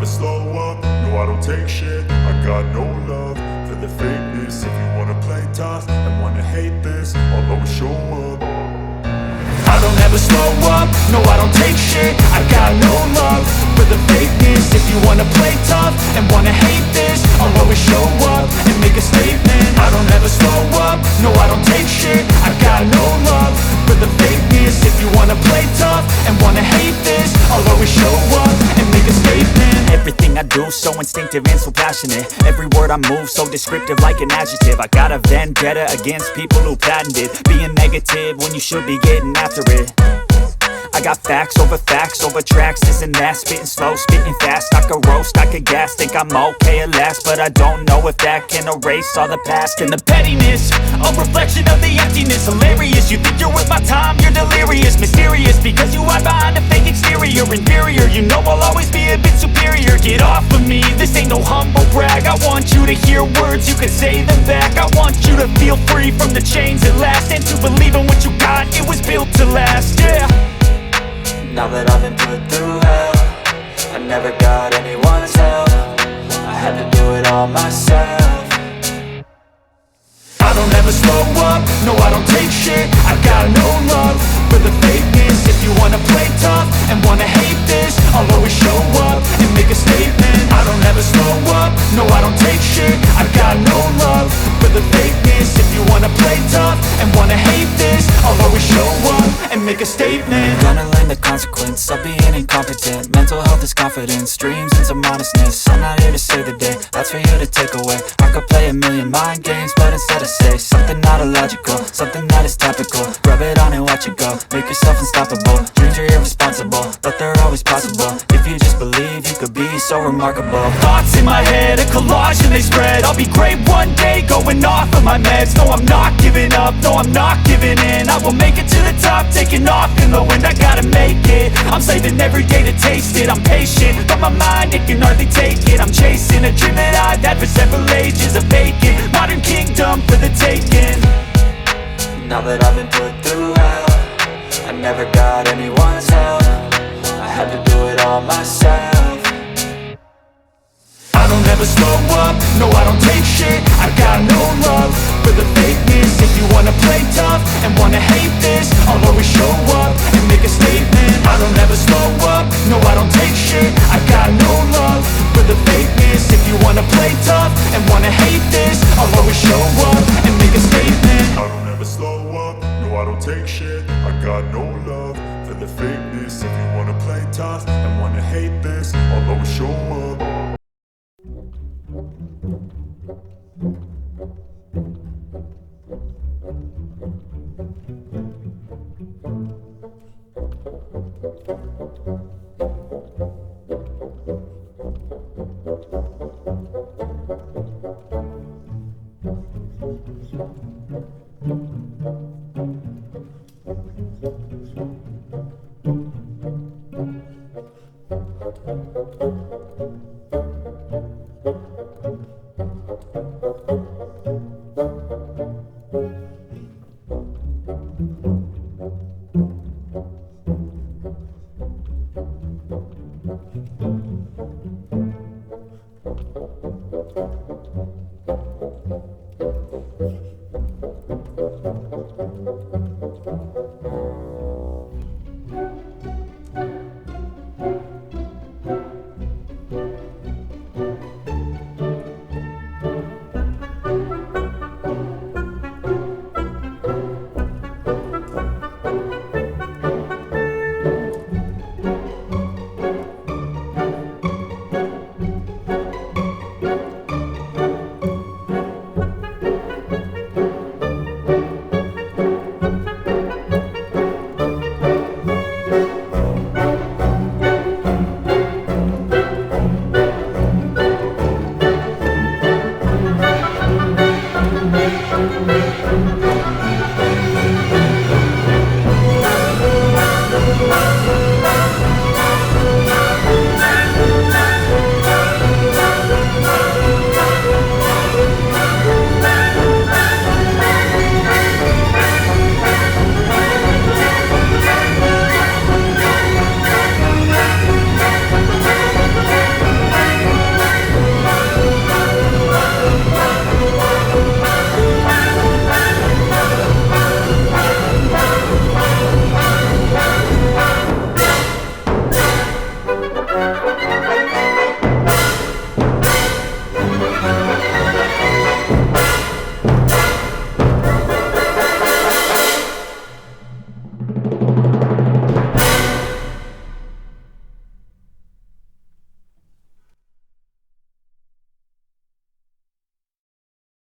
slow up, no I don't take shit. I got no love for the fakeness. If you wanna play tough and wanna hate this, I'll always show up. I don't ever slow up, no I don't take shit. I got no love for the fakeness. If you wanna play tough and wanna hate this, I'll always show up and make a statement. I don't ever slow up, no I don't take shit. I got no love for the fakeness. If you wanna play tough and wanna hate this, I'll always show up and make a statement. Everything I do so instinctive and so passionate. Every word I move so descriptive like an adjective. I got a vendetta against people who patented being negative when you should be getting after it. I got facts over tracks, this and that. Spitting slow, spitting fast. I could roast, I could gas. Think I'm okay at last, but I don't know if that can erase all the past. And the pettiness, a reflection of the emptiness. Hilarious, you think you're worth my time, you're delirious. Mysterious, because you hide behind a fake exterior. Inferior, you know I'll always be a bit superior. Get off of me, this ain't no humble brag. I want you to hear words, you can say them back. I want you to feel free from the chains at last, and to believe in what you got, it was built to last, yeah. Now that I've been put through hell, I never got anyone's help. I had to do it all myself. I don't ever slow up, no I don't take shit. I got no love for the fakeness. If you wanna play tough and wanna hate this, I'll always show up and make a statement. I don't ever slow up, no I don't take shit. I got no love for the fakeness. If you wanna play tough and wanna hate this, I'll always show up and make a statement. Gonna learn the consequence of being incompetent. Mental health is confidence, dreams and some honestness. I'm not here to save the day, that's for you to take away. I could play a million mind games, but instead I say something not illogical, something that is topical. Rub it on and watch it go, make yourself unstoppable. Dreams are irresponsible, but they're always possible. If you just believe, you could be so remarkable. Thoughts in my head, a collage and they spread. I'll be great one day, going off of my meds. No, I'm not giving up, no, I'm not giving in. I will make it to the top, taking off in the wind. I gotta make it, I'm saving every day to taste it. I'm patient, but my mind, it can hardly take it. I'm chasing a dream that I've had for several ages. A vacant, modern kingdom for the taking. Now that I've been put through hell, I never got anyone's help. I had to do it all myself. I don't ever slow up, no I don't take shit. I got no love for the fakeness. If you wanna play tough and wanna hate this, I'll always show up and make a statement. I don't ever slow up, no I don't take shit. I got no love for the fakeness. If you wanna play tough and wanna hate this, I'll always show up and make a statement. I don't ever slow up, no I don't take shit. I got no love for the fakeness. If you wanna play tough and wanna hate this, I'll always show up.